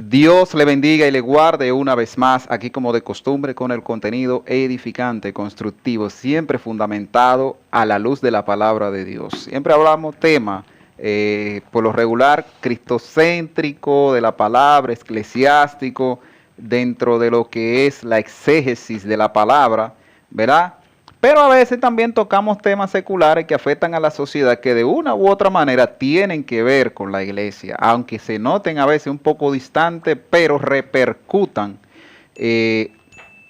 Dios le bendiga y le guarde una vez más, aquí como de costumbre, con el contenido edificante, constructivo, siempre fundamentado a la luz de la palabra de Dios. Siempre hablamos tema, por lo regular, cristocéntrico, de la palabra, eclesiástico, dentro de lo que es la exégesis de la palabra, ¿verdad? Pero a veces también tocamos temas seculares que afectan a la sociedad que de una u otra manera tienen que ver con la iglesia, aunque se noten a veces un poco distantes, pero repercutan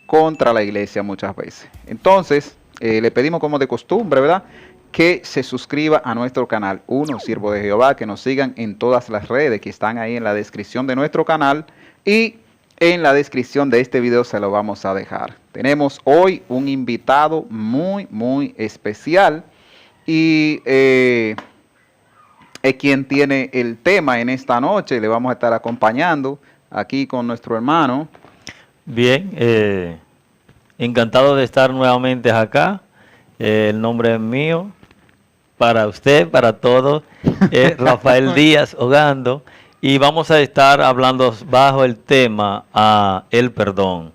contra la iglesia muchas veces. Entonces, le pedimos como de costumbre, ¿verdad?, que se suscriba a nuestro canal. Uno, siervo de Jehová, que nos sigan en todas las redes que están ahí en la descripción de nuestro canal y en la descripción de este video se lo vamos a dejar. Tenemos hoy un invitado muy especial y es quien tiene el tema en esta noche. Le vamos a estar acompañando aquí con nuestro hermano. Bien, encantado de estar nuevamente acá. El nombre es mío, para usted, para todos, Rafael Díaz Ogando. Y vamos a estar hablando bajo el tema el perdón.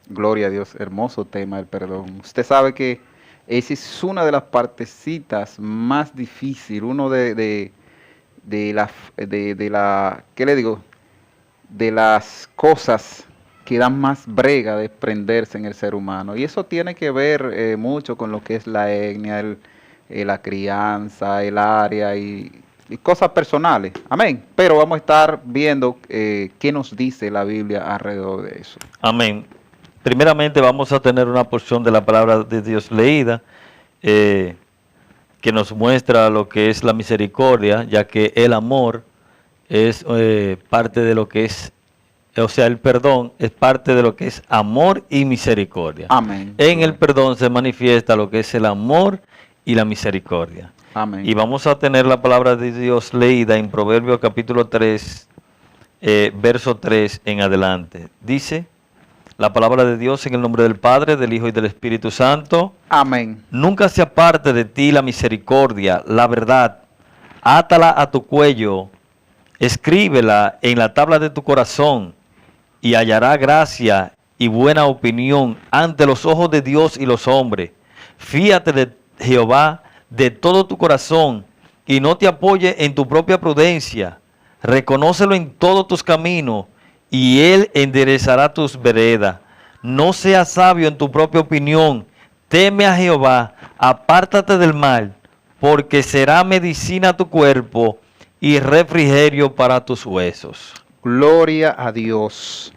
Gloria a Dios, hermoso tema el perdón. Usted sabe que esa es una de las partecitas más difíciles, uno de ¿qué le digo? De las cosas que dan más brega de desprenderse en el ser humano. Y eso tiene que ver mucho con lo que es la etnia, la crianza, el área y cosas personales. Amén. Pero vamos a estar viendo qué nos dice la Biblia alrededor de eso. Amén. Primeramente vamos a tener una porción de la palabra de Dios leída que nos muestra lo que es la misericordia, ya que el amor es parte de lo que es, o sea, el perdón es parte de lo que es amor y misericordia. Amén. En el perdón se manifiesta lo que es el amor y la misericordia. Amén. Y vamos a tener la palabra de Dios leída en Proverbios capítulo 3, verso 3 en adelante. Dice la palabra de Dios en el nombre del Padre, del Hijo y del Espíritu Santo. Amén. Nunca se aparte de ti la misericordia, la verdad. Átala a tu cuello, escríbela en la tabla de tu corazón y hallará gracia y buena opinión ante los ojos de Dios y los hombres. Fíate de Jehová de todo tu corazón y no te apoye en tu propia prudencia. Reconócelo en todos tus caminos y Él enderezará tus veredas. No seas sabio en tu propia opinión. Teme a Jehová, apártate del mal, porque será medicina a tu cuerpo y refrigerio para tus huesos. Gloria a Dios.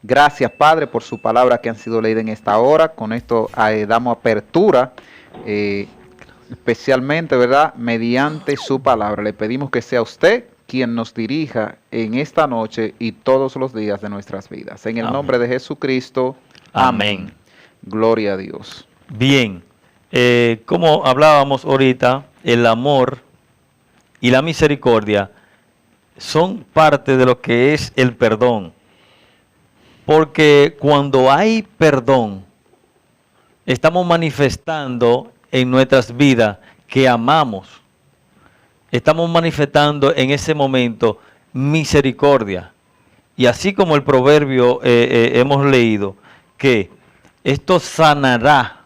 Gracias, Padre, por su palabra que han sido leídas en esta hora. Con esto damos apertura, especialmente, ¿verdad?, mediante su palabra. Le pedimos que sea usted quien nos dirija en esta noche y todos los días de nuestras vidas. En el Amén. nombre de Jesucristo. Amén. Gloria a Dios. Bien, como hablábamos ahorita, el amor y la misericordia son parte de lo que es el perdón. Porque cuando hay perdón, estamos manifestando en nuestras vidas que amamos. Estamos manifestando en ese momento misericordia. Y así como el proverbio hemos leído, que esto sanará.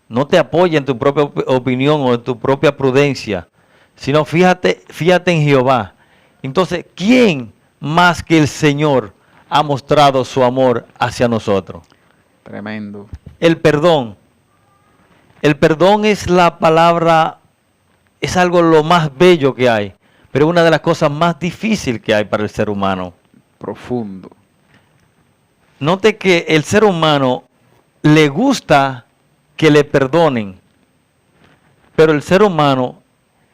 No te apoya en tu propia opinión o en tu propia prudencia, sino fíjate en Jehová. Entonces, ¿quién más que el Señor ha mostrado su amor hacia nosotros? Tremendo. El perdón. El perdón es la palabra, es algo lo más bello que hay, pero es una de las cosas más difíciles que hay para el ser humano. Profundo. Note que el ser humano le gusta que le perdonen, pero el ser humano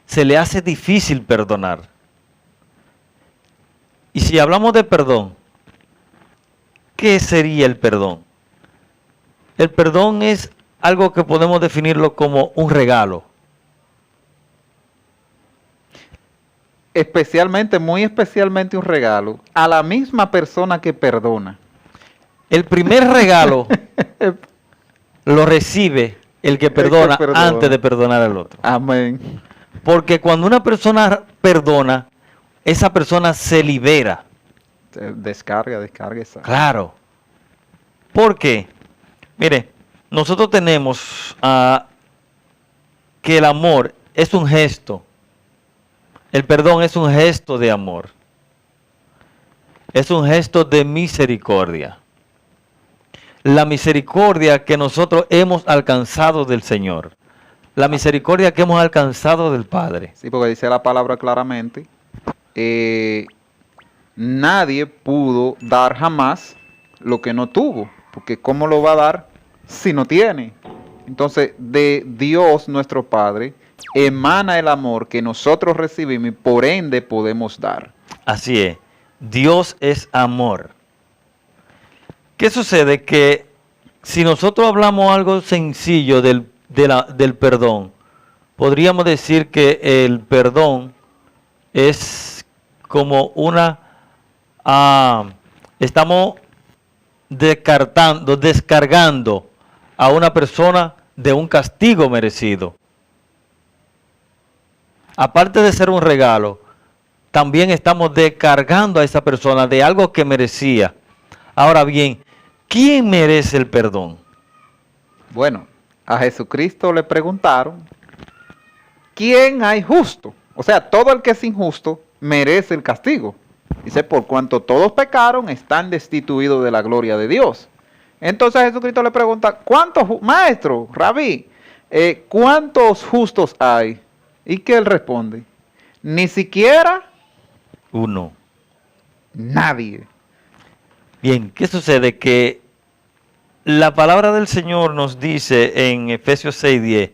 se le hace difícil perdonar. Y si hablamos de perdón, ¿qué sería el perdón? El perdón es algo que podemos definirlo como un regalo. Muy especialmente un regalo a la misma persona que perdona. El primer regalo lo recibe el que perdona antes de perdonar al otro. Amén. Porque cuando una persona perdona, esa persona se libera. Descarga esa. Claro. ¿Por qué? Mire, nosotros tenemos que el amor es un gesto. El perdón es un gesto de amor. Es un gesto de misericordia. La misericordia que nosotros hemos alcanzado del Señor. La misericordia que hemos alcanzado del Padre. Sí, porque dice la palabra claramente, nadie pudo dar jamás lo que no tuvo, porque ¿cómo lo va a dar si no tiene? Entonces, de Dios nuestro Padre emana el amor que nosotros recibimos y por ende podemos dar. Así es. Dios es amor. ¿Qué sucede? Que si nosotros hablamos algo sencillo del perdón, podríamos decir que el perdón es como estamos descargando a una persona de un castigo merecido. Aparte de ser un regalo, también estamos descargando a esa persona de algo que merecía. Ahora bien, ¿quién merece el perdón? Bueno, a Jesucristo le preguntaron, ¿quién hay justo? O sea, todo el que es injusto merece el castigo. Dice, por cuanto todos pecaron, están destituidos de la gloria de Dios. Entonces Jesucristo le pregunta, ¿cuántos, maestro, rabí, cuántos justos hay? ¿Y qué él responde? Ni siquiera uno. Nadie. Bien, ¿qué sucede? Que la palabra del Señor nos dice en Efesios 6:10,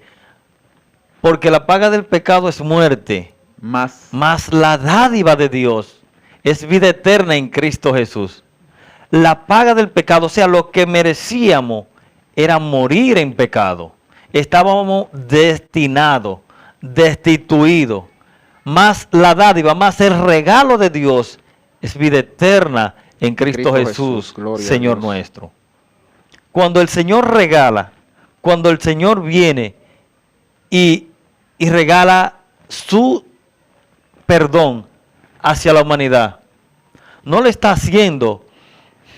porque la paga del pecado es muerte, mas la dádiva de Dios es vida eterna en Cristo Jesús. La paga del pecado, o sea, lo que merecíamos era morir en pecado. Estábamos destinados, destituidos. Más la dádiva, más el regalo de Dios es vida eterna en Cristo Jesús, Señor nuestro. Cuando el Señor regala, cuando el Señor viene y regala su perdón hacia la humanidad, no lo está haciendo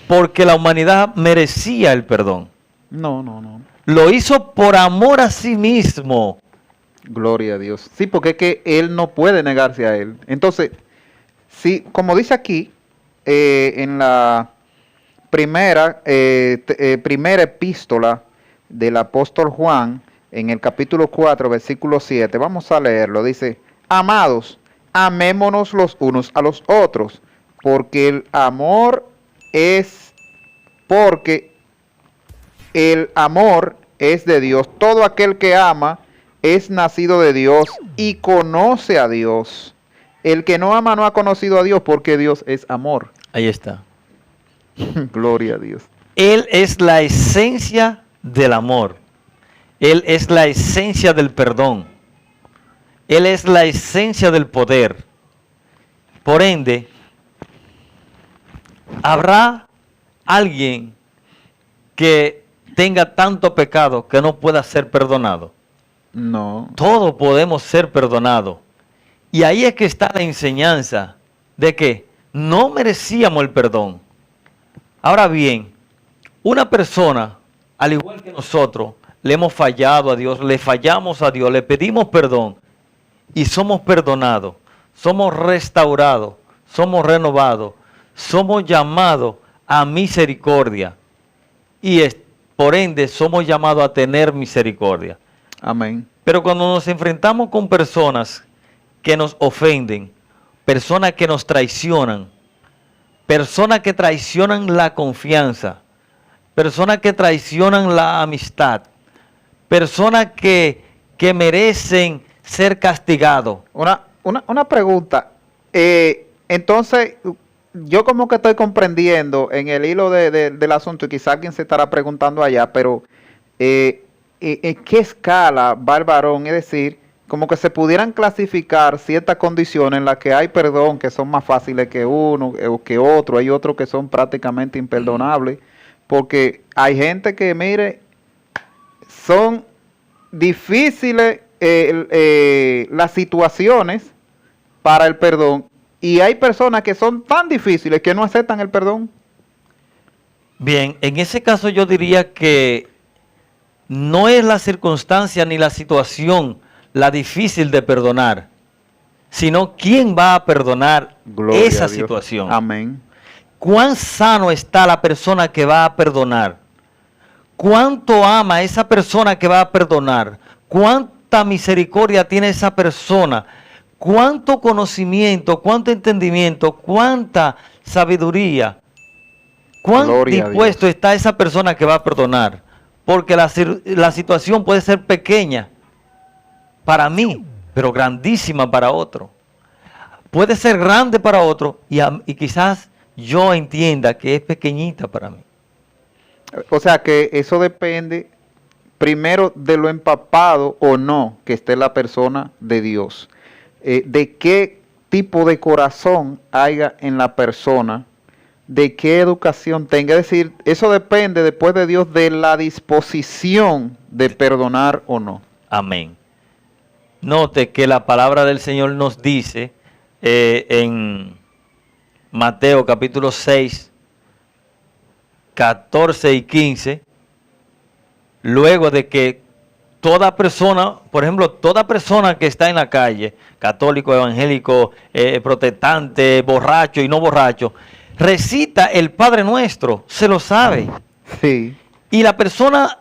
porque la humanidad merecía el perdón. No. Lo hizo por amor a sí mismo. Gloria a Dios. Sí, porque es que Él no puede negarse a Él. Entonces, sí, como dice aquí, en la primera epístola del apóstol Juan, en el capítulo 4, versículo 7, vamos a leerlo. Dice, amados, amémonos los unos a los otros, porque el amor es de Dios. Todo aquel que ama es nacido de Dios y conoce a Dios. El que no ama no ha conocido a Dios, porque Dios es amor. Ahí está. Gloria a Dios. Él es la esencia del amor. Él es la esencia del perdón. Él es la esencia del poder. Por ende, ¿habrá alguien que tenga tanto pecado que no pueda ser perdonado? No. Todos podemos ser perdonados. Y ahí es que está la enseñanza de que no merecíamos el perdón. Ahora bien, una persona, al igual que nosotros, le hemos fallado a Dios, le fallamos a Dios, le pedimos perdón y somos perdonados, somos restaurados, somos renovados, somos llamados a misericordia y por ende somos llamados a tener misericordia. Amén. Pero cuando nos enfrentamos con personas que nos ofenden, personas que nos traicionan, personas que traicionan la confianza, personas que traicionan la amistad, personas que merecen ser castigados. Una pregunta. Entonces, yo como que estoy comprendiendo en el hilo del asunto, y quizá alguien se estará preguntando allá, pero ¿en qué escala va el varón? Es decir, como que se pudieran clasificar ciertas condiciones en las que hay perdón que son más fáciles que uno o que otro, hay otros que son prácticamente imperdonables, porque hay gente que, mire, son difíciles las situaciones para el perdón, Y hay personas que son tan difíciles que no aceptan el perdón. Bien, en ese caso yo diría que no es la circunstancia ni la situación la difícil de perdonar, sino quién va a perdonar Gloria esa a Dios. situación. Amén. ¿Cuán sano está la persona que va a perdonar? ¿Cuánto ama esa persona que va a perdonar? ¿Cuánta misericordia tiene esa persona? ¿Cuánto conocimiento, cuánto entendimiento, cuánta sabiduría? ¿Cuán Gloria a dispuesto Dios. está esa persona que va a perdonar? Porque la situación puede ser pequeña para mí, pero grandísima para otro. Puede ser grande para otro y quizás yo entienda que es pequeñita para mí. O sea que eso depende primero de lo empapado o no que esté la persona de Dios. De qué tipo de corazón haya en la persona, de qué educación tenga. Es decir, eso depende después de Dios de la disposición de perdonar o no. Amén. Note que la palabra del Señor nos dice en Mateo capítulo 6, 14 y 15, luego de que toda persona, por ejemplo, toda persona que está en la calle, católico, evangélico, protestante, borracho y no borracho, recita el Padre Nuestro, se lo sabe. Sí. Y la persona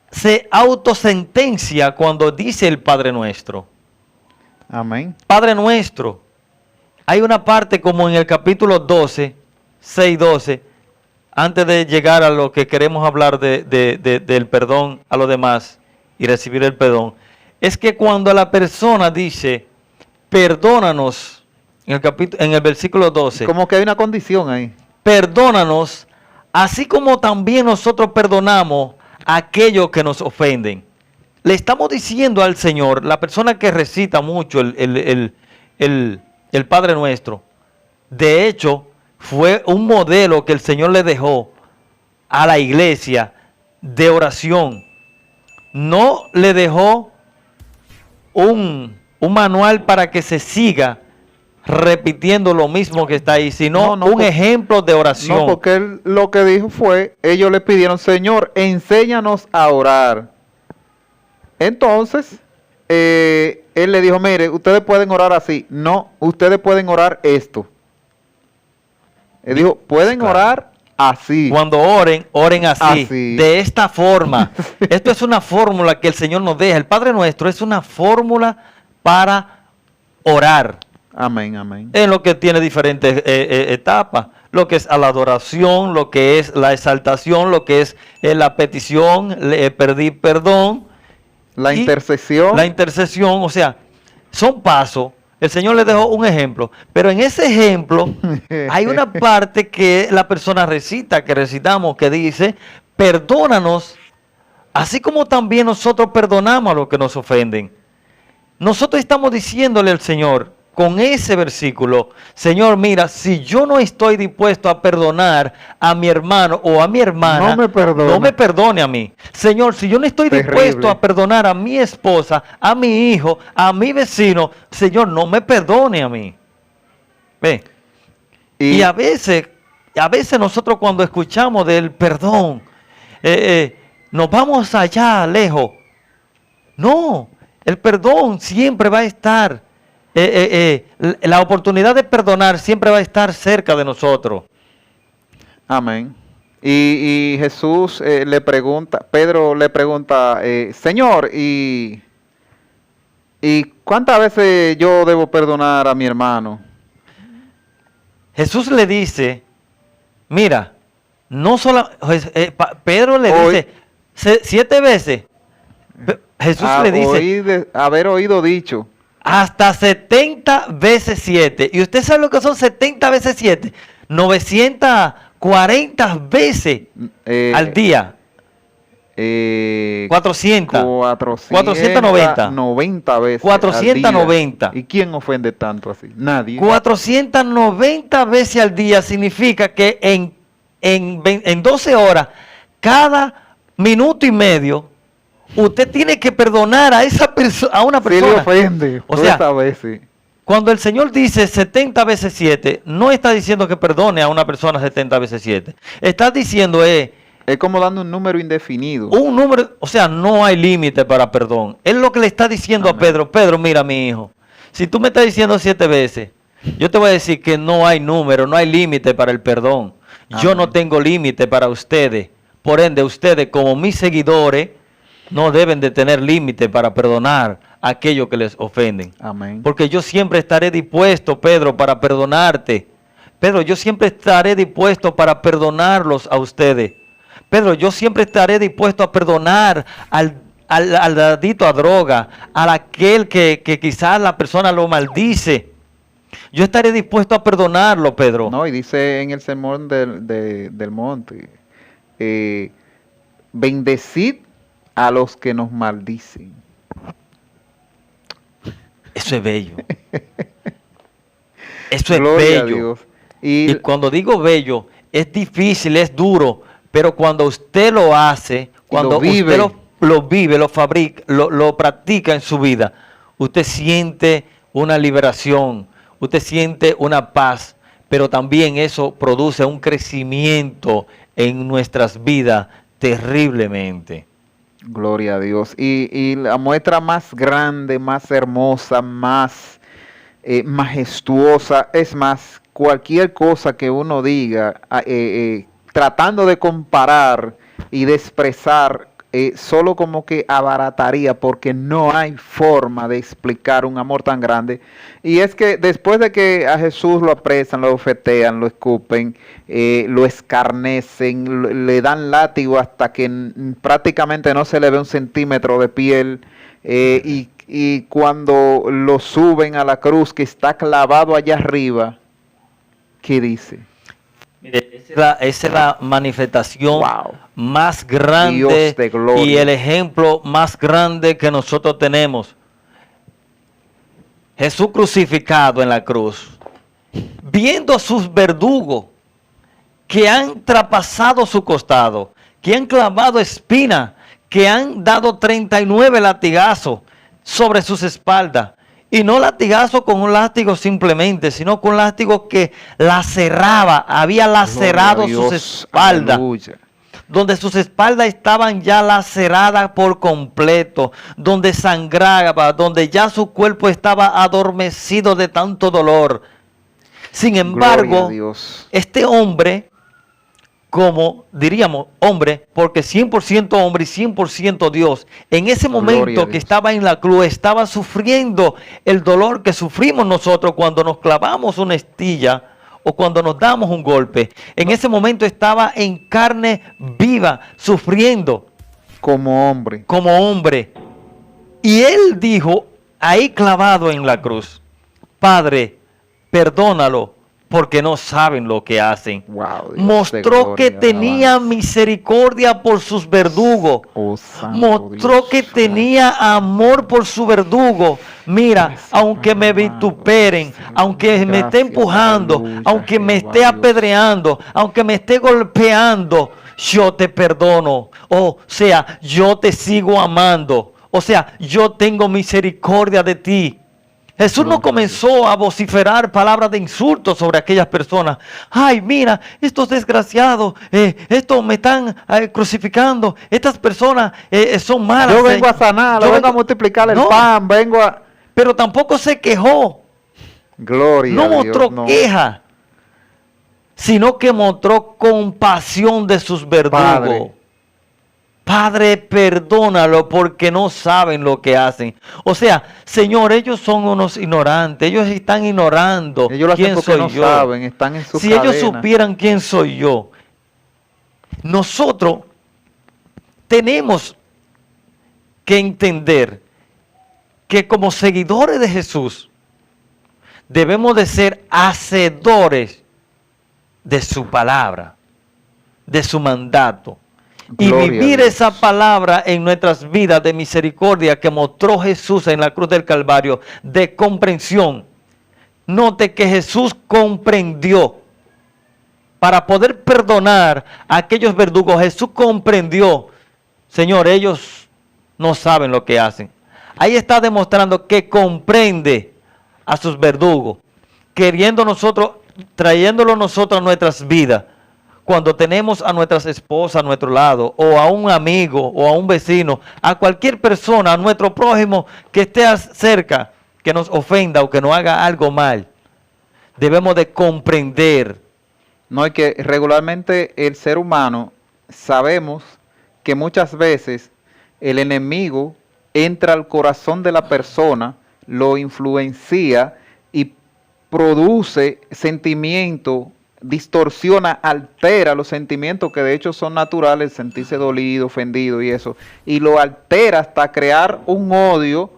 se autosentencia cuando dice el Padre Nuestro. Amén. Padre Nuestro. Hay una parte como en el capítulo 12, 6, 12, antes de llegar a lo que queremos hablar del perdón a los demás y recibir el perdón, es que cuando la persona dice, perdónanos, en el versículo 12, Como que hay una condición ahí. perdónanos, así como también nosotros perdonamos a aquellos que nos ofenden. Le estamos diciendo al Señor, la persona que recita mucho el Padre Nuestro, de hecho, fue un modelo que el Señor le dejó a la iglesia de oración. No le dejó un manual para que se siga repitiendo lo mismo que está ahí, sino un ejemplo de oración. No, porque él lo que dijo fue, ellos le pidieron, Señor, enséñanos a orar. Entonces, él le dijo, mire, ustedes pueden orar así. No, ustedes pueden orar esto. Él dijo, pueden Claro. orar así. Cuando oren, oren así, Así. de esta forma. Esto es una fórmula que el Señor nos deja. El Padre Nuestro es una fórmula para orar. Amén, amén. En lo que tiene diferentes etapas. Lo que es a la adoración, lo que es la exaltación, lo que es la petición, pedir perdón. La Y intercesión. La intercesión, o sea, son pasos. El Señor le dejó un ejemplo, pero en ese ejemplo hay una parte que la persona recita, que recitamos, que dice, perdónanos, así como también nosotros perdonamos a los que nos ofenden. Nosotros estamos diciéndole al Señor, con ese versículo, Señor, mira, si yo no estoy dispuesto a perdonar a mi hermano o a mi hermana, no me perdone a mí. Señor, si yo no estoy dispuesto a perdonar a mi esposa, a mi hijo, a mi vecino, Señor, no me perdone a mí. ¿Ve? Y a veces nosotros cuando escuchamos del perdón, nos vamos allá lejos. No, el perdón siempre va a estar. La oportunidad de perdonar siempre va a estar cerca de nosotros. Amén. Y Jesús le pregunta, Pedro le pregunta, Señor, ¿y cuántas veces yo debo perdonar a mi hermano? Jesús le dice, mira, no solo, Pedro le dice, 7 veces. Jesús le dice, haber oído dicho. Hasta 70 veces 7. ¿Y usted sabe lo que son 70 veces 7? 940 veces al día. 400. 490. 90 veces 490. Al día. ¿Y quién ofende tanto así? Nadie. 490 veces al día significa que en 12 horas, cada minuto y medio, usted tiene que perdonar a esa persona, a una persona. Se le ofende. O sea, veces. Cuando el Señor dice 70 veces 7, no está diciendo que perdone a una persona 70 veces 7. Está diciendo Es como dando un número indefinido. un número, o sea, no hay límite para perdón. Es lo que le está diciendo Amén. a Pedro. Pedro, mira mi hijo, si tú me estás diciendo 7 veces, yo te voy a decir que no hay número, no hay límite para el perdón. Yo Amén. no tengo límite para ustedes. Por ende, ustedes como mis seguidores no deben de tener límite para perdonar a aquellos que les ofenden. Amén. Porque yo siempre estaré dispuesto, Pedro, para perdonarte. Pedro, yo siempre estaré dispuesto para perdonarlos a ustedes. Pedro, yo siempre estaré dispuesto a perdonar al adicto a droga, a aquel que quizás la persona lo maldice. Yo estaré dispuesto a perdonarlo, Pedro. No, y dice en el sermón del monte, bendecid a los que nos maldicen. Eso es bello. Eso es Gloria a bello. Dios. Y cuando digo bello, es difícil, es duro, pero cuando usted lo hace, cuando lo vive. usted lo vive, lo fabrica, lo practica en su vida, usted siente una liberación, usted siente una paz, pero también eso produce un crecimiento en nuestras vidas terriblemente. Gloria a Dios. Y la muestra más grande, más hermosa, más majestuosa, es más, cualquier cosa que uno diga, tratando de comparar y de expresar, solo como que abarataría, porque no hay forma de explicar un amor tan grande. Y es que después de que a Jesús lo apresan, lo bofetean, lo escupen, lo escarnecen, le dan látigo hasta que prácticamente no se le ve un centímetro de piel, y cuando lo suben a la cruz, que está clavado allá arriba, ¿qué dice? Mire, esa es la manifestación Wow. más grande Dios de gloria. y el ejemplo más grande que nosotros tenemos. Jesús crucificado en la cruz, viendo a sus verdugos que han traspasado su costado, que han clavado espina, que han dado 39 latigazos sobre sus espaldas. Y no latigazo con un látigo simplemente, sino con un látigo que laceraba, había lacerado Gloria a sus Dios. espaldas, Aleluya. donde sus espaldas estaban ya laceradas por completo, donde sangraba, donde ya su cuerpo estaba adormecido de tanto dolor. Sin Gloria embargo, a Dios. este hombre, como diríamos hombre, porque 100% hombre y 100% Dios, en ese Gloria a momento que Dios. estaba en la cruz, estaba sufriendo el dolor que sufrimos nosotros cuando nos clavamos una estilla o cuando nos damos un golpe. En ese momento estaba en carne viva, sufriendo Como hombre. como hombre. Y él dijo, ahí clavado en la cruz, Padre, perdónalo, porque no saben lo que hacen. Wow, Dios de Mostró que gloria, tenía alabanza. misericordia por sus verdugos. Oh, santo Mostró Dios. que tenía amor por su verdugo. Mira, Gracias, aunque me Padre amado. vituperen, aunque me esté Gracias, empujando, aleluya, aunque me Jehová esté Dios. apedreando, aunque me esté golpeando, yo te perdono. O sea, yo te sigo amando. O sea, yo tengo misericordia de ti. Jesús no comenzó a vociferar palabras de insulto sobre aquellas personas. Ay, mira, estos desgraciados, estos me están crucificando. Estas personas son malas. Yo vengo a sanar, Yo vengo a multiplicar el No, pan, vengo a... pero tampoco se quejó. Gloria No a Dios. mostró no. queja, sino que mostró compasión de sus verdugos. Padre. Padre, perdónalo porque no saben lo que hacen. O sea, Señor, ellos son unos ignorantes. Ellos están ignorando Ellos lo hacen quién porque soy no yo. saben, están en su Si cadena. ellos supieran quién soy yo, nosotros tenemos que entender que como seguidores de Jesús debemos de ser hacedores de su palabra, de su mandato. Y Gloria a vivir Dios. esa palabra en nuestras vidas de misericordia que mostró Jesús en la cruz del Calvario, de comprensión. Note que Jesús comprendió. Para poder perdonar a aquellos verdugos, Jesús comprendió. Señor, ellos no saben lo que hacen. Ahí está demostrando que comprende a sus verdugos, queriendo nosotros, trayéndolo nosotros a nuestras vidas, cuando tenemos a nuestras esposas a nuestro lado, o a un amigo, o a un vecino, a cualquier persona, a nuestro prójimo que esté cerca, que nos ofenda o que nos haga algo mal, debemos de comprender. No, es que regularmente el ser humano sabemos que muchas veces el enemigo entra al corazón de la persona, lo influencia y produce sentimientos, distorsiona, altera los sentimientos que de hecho son naturales, sentirse dolido, ofendido y eso, y lo altera hasta crear un odio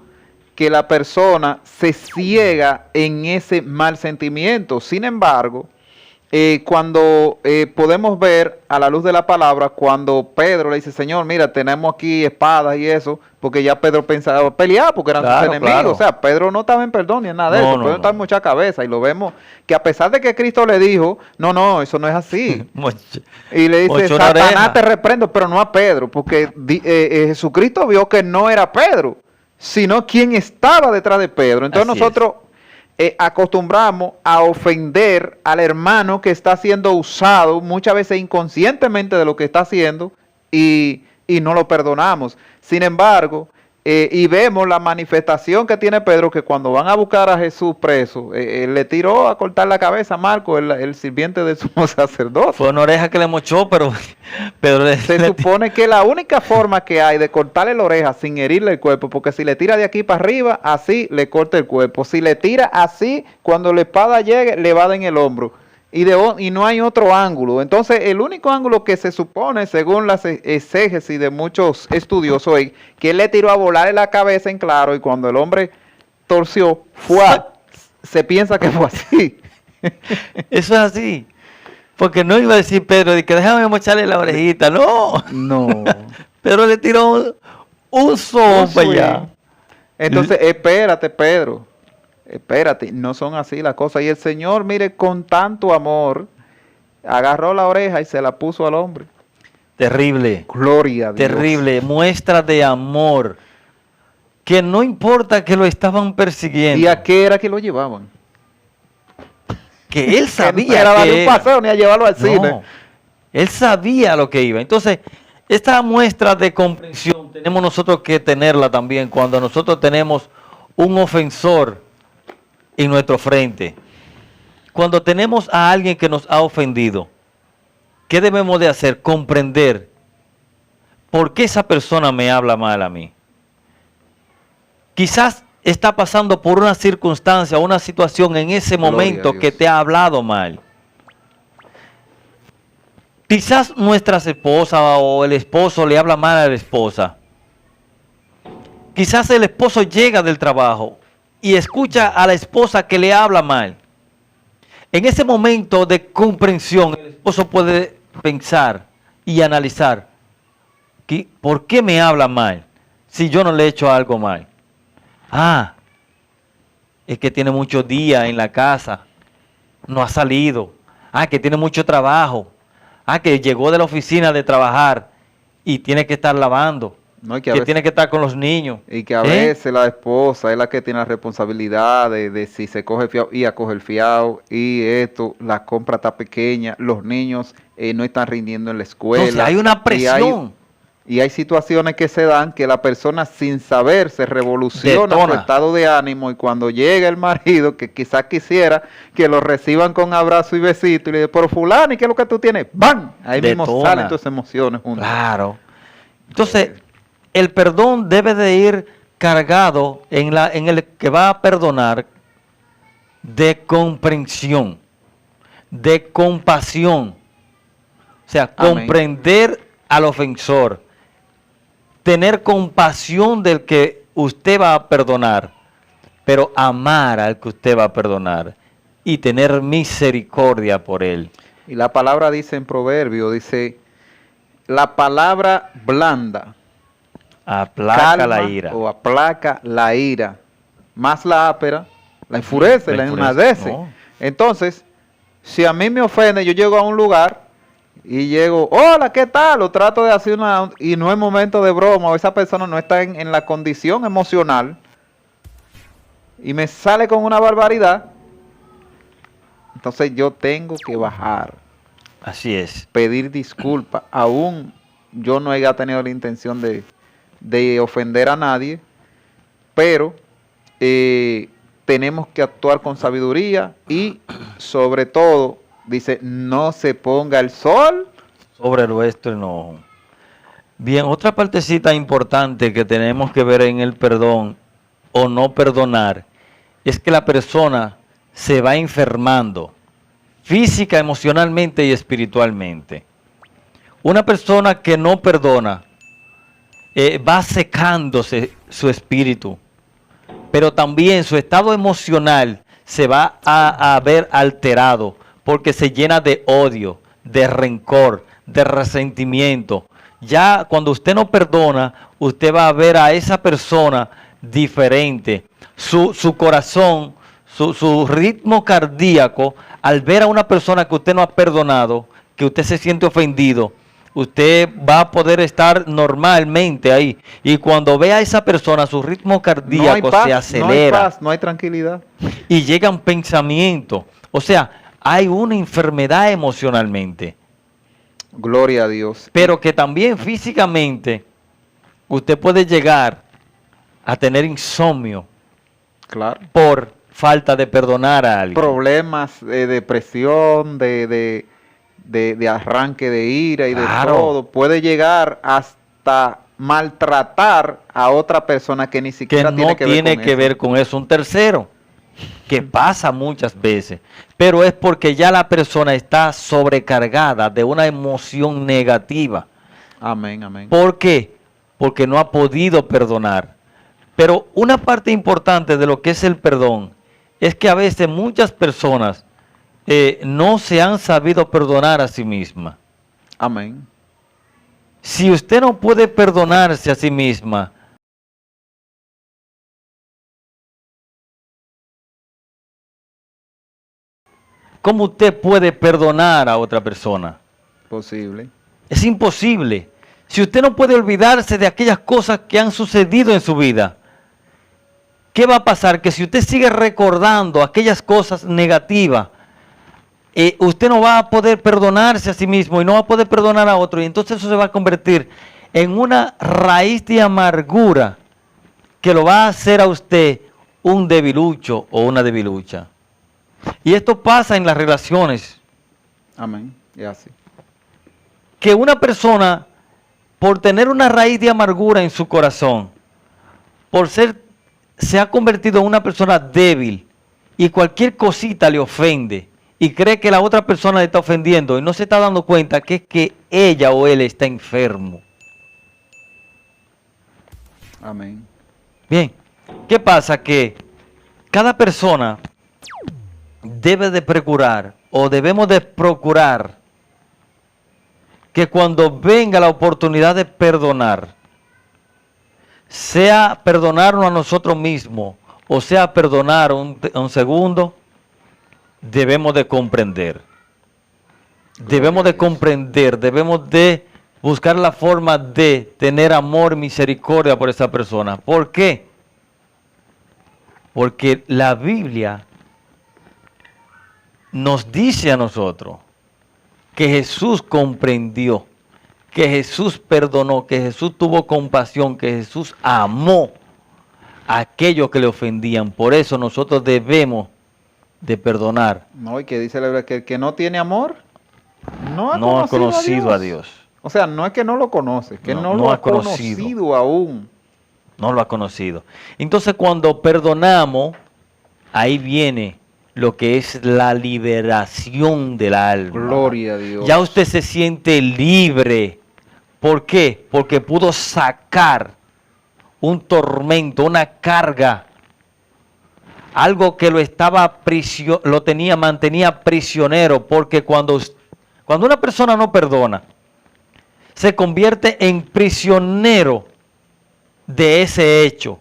que la persona se ciega en ese mal sentimiento. Sin embargo, cuando podemos ver a la luz de la palabra, cuando Pedro le dice, Señor, mira, tenemos aquí espadas y eso, porque ya Pedro pensaba pelear porque eran sus enemigos. Claro. O sea, Pedro no estaba en perdón ni en nada de eso. Pedro estaba en mucha cabeza y lo vemos que a pesar de que Cristo le dijo, no, eso no es así. Y le dice, Satanás te reprendo, pero no a Pedro, porque Jesucristo vio que no era Pedro, sino quien estaba detrás de Pedro. Entonces nosotros acostumbramos a ofender al hermano que está siendo usado muchas veces inconscientemente de lo que está haciendo y no lo perdonamos. Sin embargo, y vemos la manifestación que tiene Pedro, que cuando van a buscar a Jesús preso, le tiró a cortar la cabeza a Marco, el sirviente del sumo sacerdote. Fue una oreja que le mochó, pero se supone que la única forma que hay de cortarle la oreja sin herirle el cuerpo, porque si le tira de aquí para arriba, así le corta el cuerpo. Si le tira así, cuando la espada llegue, le va en el hombro. Y no hay otro ángulo. Entonces, el único ángulo que se supone, según las exégesis de muchos estudiosos, es que él le tiró a volarle la cabeza en claro, y cuando el hombre torció, se piensa que fue así. Eso es así. Porque no iba a decir Pedro, de que déjame mocharle la orejita. No. Pedro le tiró un sopa ya. Entonces, espérate, Pedro. Espérate, no son así las cosas. Y el Señor, mire, con tanto amor, agarró la oreja y se la puso al hombre. Terrible. Gloria a Dios. Terrible. Muestra de amor. Que no importa que lo estaban persiguiendo. ¿Y a qué era que lo llevaban? Que él sabía que no era darle un paseo ni a llevarlo al cine. Él sabía lo que iba. Entonces, esta muestra de comprensión tenemos nosotros que tenerla también cuando nosotros tenemos un ofensor en nuestro frente. Cuando tenemos a alguien que nos ha ofendido, ¿qué debemos de hacer? Comprender por qué esa persona me habla mal a mí. Quizás está pasando por una circunstancia, una situación en ese momento que te ha hablado mal. Quizás nuestras esposas o el esposo le habla mal a la esposa. Quizás el esposo llega del trabajo y escucha a la esposa que le habla mal. En ese momento de comprensión, el esposo puede pensar y analizar, ¿por qué me habla mal si yo no le he hecho algo mal? Es que tiene muchos días en la casa, no ha salido. Que tiene mucho trabajo. Que llegó de la oficina de trabajar y tiene que estar lavando. No, que tiene que estar con los niños. Y que a veces la esposa es la que tiene la responsabilidad de si se coge el fiado, y a coger el fiado, y esto, la compra está pequeña, los niños no están rindiendo en la escuela. Entonces hay una presión. Y hay situaciones que se dan que la persona sin saber se revoluciona su estado de ánimo, y cuando llega el marido, que quizás quisiera que lo reciban con abrazo y besito, y le dice, pero fulano, ¿y qué es lo que tú tienes? ¡Bam! Ahí mismo salen tus emociones juntas. Claro. Entonces, el perdón debe de ir cargado en el que va a perdonar de comprensión, de compasión. O sea, comprender al ofensor, tener compasión del que usted va a perdonar, pero amar al que usted va a perdonar y tener misericordia por él. Y la palabra dice en Proverbio, dice, la palabra blanda aplaca la ira. O aplaca la ira. Más la áspera, la enfurece, la enardece. No. Entonces, si a mí me ofende, yo llego a un lugar y llego, hola, ¿qué tal? Lo trato de hacer y no es momento de broma, o esa persona no está en la condición emocional y me sale con una barbaridad, entonces yo tengo que bajar, Así es. pedir disculpas. Aún yo no haya tenido la intención de ofender a nadie, pero tenemos que actuar con sabiduría y sobre todo, dice, no se ponga el sol. Sobre nuestro enojo. Bien, otra partecita importante que tenemos que ver en el perdón o no perdonar es que la persona se va enfermando física, emocionalmente y espiritualmente. Una persona que no perdona va secándose su espíritu, pero también su estado emocional se va a ver alterado porque se llena de odio, de rencor, de resentimiento. Ya cuando usted no perdona, usted va a ver a esa persona diferente. Su corazón, su ritmo cardíaco, al ver a una persona que usted no ha perdonado, que usted se siente ofendido, usted va a poder estar normalmente ahí. Y cuando ve a esa persona, su ritmo cardíaco se acelera. No hay paz, no hay tranquilidad. Y llegan pensamientos. O sea, hay una enfermedad emocionalmente. Gloria a Dios. Pero que también físicamente usted puede llegar a tener insomnio. Claro. Por falta de perdonar a alguien. Problemas de depresión, de arranque de ira y Claro. de todo. Puede llegar hasta maltratar a otra persona que ni Que siquiera no tiene que ver con eso. un tercero, que pasa muchas veces, pero es porque ya la persona está sobrecargada de una emoción negativa. Amén, amén. ¿Por qué? Porque no ha podido perdonar. Pero una parte importante de lo que es el perdón es que a veces muchas personas no se han sabido perdonar a sí mismas. Amén. Si usted no puede perdonarse a sí misma, ¿cómo usted puede perdonar a otra persona? Posible. Es imposible. Si usted no puede olvidarse de aquellas cosas que han sucedido en su vida, ¿qué va a pasar? Que si usted sigue recordando aquellas cosas negativas, usted no va a poder perdonarse a sí mismo y no va a poder perdonar a otro. Y entonces eso se va a convertir en una raíz de amargura que lo va a hacer a usted un debilucho o una debilucha. Y esto pasa en las relaciones. Amén. Y así. Que una persona, por tener una raíz de amargura en su corazón, se ha convertido en una persona débil y cualquier cosita le ofende y cree que la otra persona le está ofendiendo y no se está dando cuenta que es que ella o él está enfermo. Amén. Bien, ¿qué pasa? Que cada persona debe de procurar o debemos de procurar que cuando venga la oportunidad de perdonar, sea perdonarnos a nosotros mismos o sea perdonar un segundo, debemos de comprender. Debemos de comprender, debemos de buscar la forma de tener amor y misericordia por esa persona. ¿Por qué? Porque la Biblia nos dice a nosotros que Jesús comprendió, que Jesús perdonó, que Jesús tuvo compasión, que Jesús amó a aquellos que le ofendían. Por eso nosotros debemos de perdonar. No, y que dice la Biblia que el que no tiene amor no No ha ha conocido a Dios. O sea, no es que no lo conoce, que No, no no lo ha ha conocido aún. No lo ha conocido. Entonces cuando perdonamos, ahí viene lo que es la liberación del alma. Gloria a Dios. Ya usted se siente libre. ¿Por qué? Porque pudo sacar un tormento, una carga, algo que mantenía prisionero, porque cuando una persona no perdona, se convierte en prisionero de ese hecho.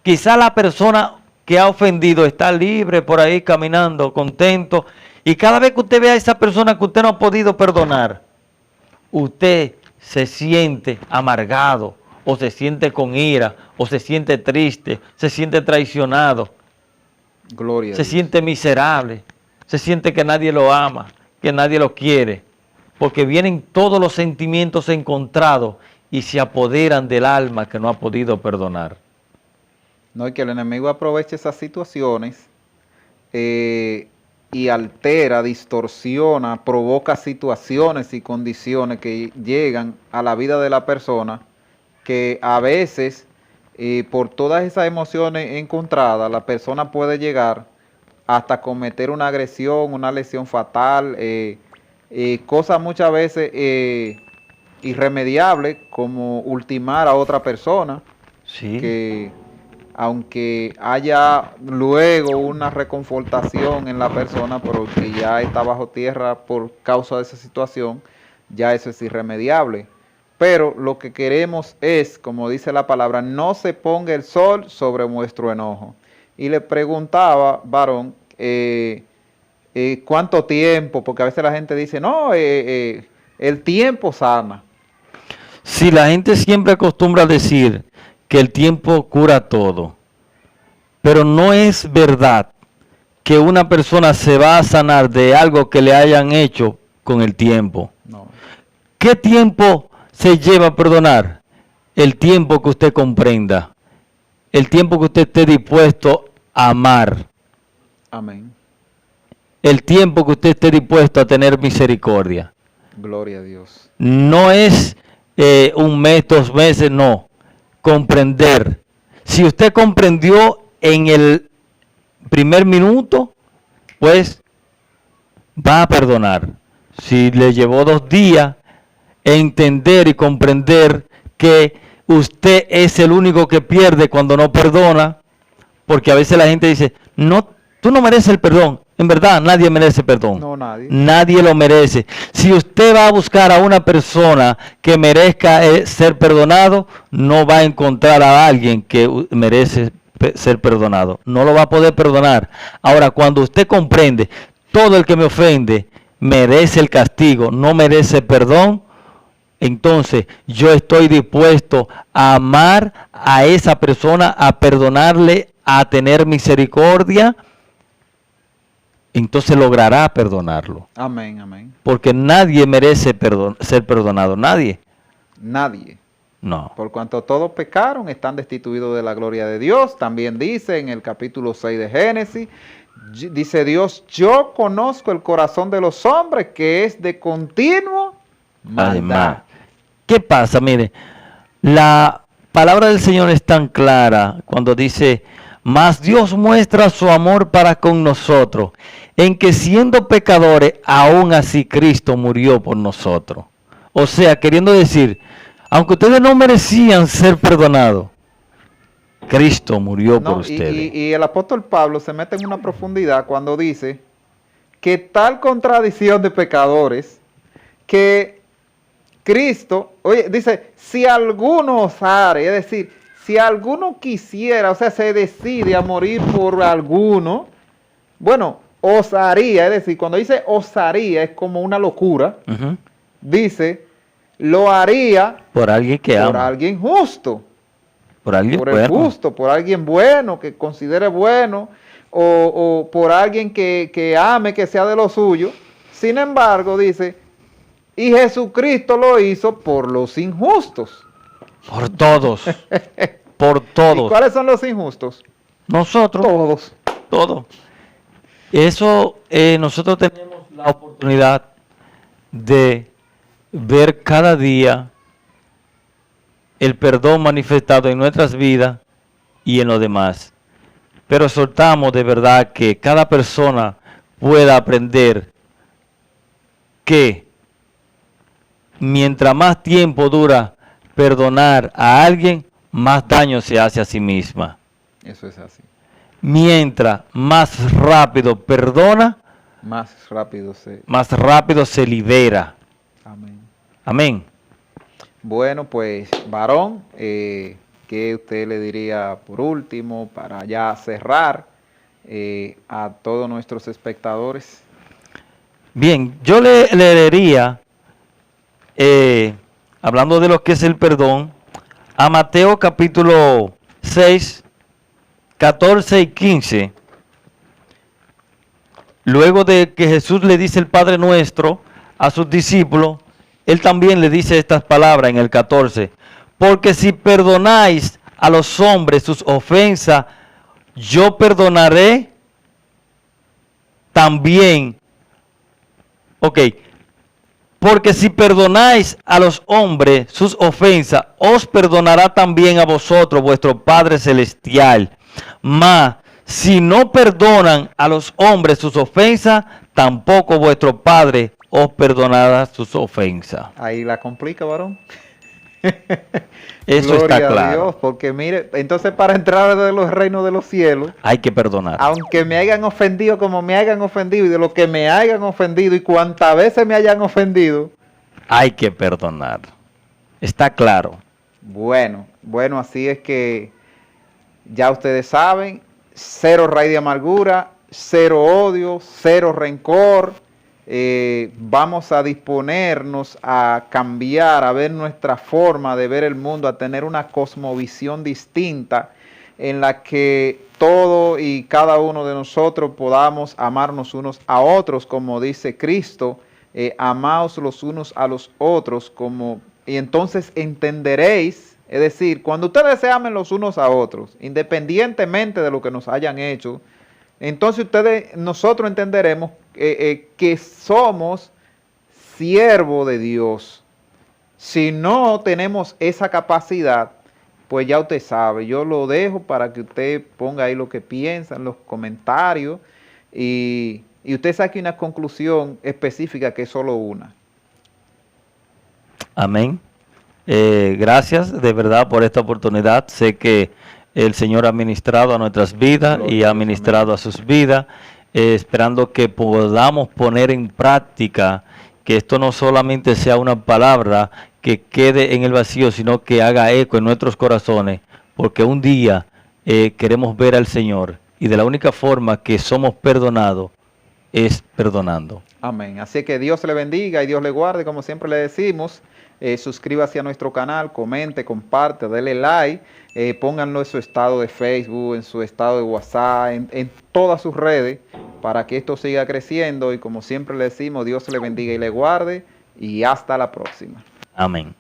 Quizá la persona que ha ofendido está libre por ahí caminando, contento, y cada vez que usted ve a esa persona que usted no ha podido perdonar, usted se siente amargado, o se siente con ira, o se siente triste, se siente traicionado. Gloria a Se Dios. siente miserable, se siente que nadie lo ama, que nadie lo quiere, porque vienen todos los sentimientos encontrados y se apoderan del alma que no ha podido perdonar. No, y que el enemigo aproveche esas situaciones y altera, distorsiona, provoca situaciones y condiciones que llegan a la vida de la persona, que a veces, por todas esas emociones encontradas, la persona puede llegar hasta cometer una agresión, una lesión fatal, cosas muchas veces irremediables, como ultimar a otra persona, Sí. que aunque haya luego una reconfortación en la persona, pero que ya está bajo tierra por causa de esa situación, ya eso es irremediable. Pero lo que queremos es, como dice la palabra, no se ponga el sol sobre nuestro enojo. Y le preguntaba, varón, ¿cuánto tiempo? Porque a veces la gente dice, no, el tiempo sana. Si la gente siempre acostumbra a decir que el tiempo cura todo, pero no es verdad que una persona se va a sanar de algo que le hayan hecho con el tiempo. No. ¿Qué tiempo se lleva a perdonar? El tiempo que usted comprenda, el tiempo que usted esté dispuesto a amar, Amén. el tiempo que usted esté dispuesto a tener misericordia. Gloria a Dios. No es un mes, 2 meses, no. Comprender. Si usted comprendió en el primer minuto, pues va a perdonar. Si le llevó 2 días, entender y comprender que usted es el único que pierde cuando no perdona, porque a veces la gente dice, no, tú no mereces el perdón. En verdad, nadie merece perdón. No, nadie. Nadie lo merece. Si usted va a buscar a una persona que merezca ser perdonado, no va a encontrar a alguien que merece ser perdonado. No lo va a poder perdonar. Ahora, cuando usted comprende, todo el que me ofende merece el castigo, no merece perdón, entonces yo estoy dispuesto a amar a esa persona, a perdonarle, a tener misericordia, entonces logrará perdonarlo. Amén, amén. Porque nadie merece ser perdonado, nadie. Nadie. No. Por cuanto todos pecaron, están destituidos de la gloria de Dios. También dice en el capítulo 6 de Génesis, dice Dios, yo conozco el corazón de los hombres que es de continuo maldad. ¿Qué pasa? Mire, la palabra del Señor es tan clara cuando dice, mas Dios muestra su amor para con nosotros, en que siendo pecadores, aún así Cristo murió por nosotros. O sea, queriendo decir, aunque ustedes no merecían ser perdonados, Cristo murió por ustedes. Y el apóstol Pablo se mete en una profundidad cuando dice que tal contradicción de pecadores, que Cristo, oye, dice, si alguno osare, es decir, si alguno quisiera, o sea, se decide a morir por alguno, bueno, osaría, es decir, cuando dice osaría es como una locura, dice, lo haría por alguien que por ama, alguien justo, por alguien por bueno, el justo, por alguien bueno, que considere bueno, o por alguien que ame, que sea de lo suyo. Sin embargo, dice, y Jesucristo lo hizo por los injustos. por todos, por todos. ¿Y cuáles son los injustos? Nosotros, Todos. todos. Eso, nosotros tenemos la oportunidad de ver cada día el perdón manifestado en nuestras vidas y en los demás. Pero soltamos de verdad que cada persona pueda aprender que mientras más tiempo dura perdonar a alguien, más daño se hace a sí misma. Eso es así. Mientras más rápido perdona, Más rápido se... más rápido se libera. Amén. Amén. Bueno, pues, varón, ¿qué usted le diría por último para ya cerrar a todos nuestros espectadores? Bien, yo le leería, hablando de lo que es el perdón, a Mateo capítulo 6, 14 y 15, luego de que Jesús le dice el Padre Nuestro a sus discípulos, Él también le dice estas palabras en el 14. Porque si perdonáis a los hombres sus ofensas, yo perdonaré también. Ok. Porque si perdonáis a los hombres sus ofensas, os perdonará también a vosotros vuestro Padre Celestial. Mas, si no perdonan a los hombres sus ofensas, tampoco vuestro Padre os perdonará sus ofensas. Ahí la complica, varón. Eso está Gloria a claro. Dios, porque mire, entonces para entrar de los reinos de los cielos, Hay que perdonar. aunque me hayan ofendido como me hayan ofendido y de lo que me hayan ofendido y cuantas veces me hayan ofendido, Hay que perdonar. Está claro. bueno, así es que ya ustedes saben, cero raíz de amargura, cero odio, cero rencor. Vamos a disponernos a cambiar, a ver nuestra forma de ver el mundo, a tener una cosmovisión distinta en la que todo y cada uno de nosotros podamos amarnos unos a otros, como dice Cristo, amaos los unos a los otros, y entonces entenderéis, es decir, cuando ustedes se amen los unos a otros, independientemente de lo que nos hayan hecho, entonces nosotros entenderemos que somos siervos de Dios. Si no tenemos esa capacidad, pues ya usted sabe, yo lo dejo para que usted ponga ahí lo que piensa en los comentarios y usted saque una conclusión específica que es solo una. Amén. Gracias de verdad por esta oportunidad. Sé que el Señor ha ministrado a nuestras vidas y ha ministrado a sus vidas, esperando que podamos poner en práctica que esto no solamente sea una palabra que quede en el vacío, sino que haga eco en nuestros corazones, porque un día queremos ver al Señor y de la única forma que somos perdonados es perdonando. Amén. Así que Dios le bendiga y Dios le guarde, como siempre le decimos. Suscríbase a nuestro canal, comente, comparte, dele like, pónganlo en su estado de Facebook, en su estado de WhatsApp, en todas sus redes, para que esto siga creciendo. Y como siempre le decimos, Dios le bendiga y le guarde, y hasta la próxima. Amén.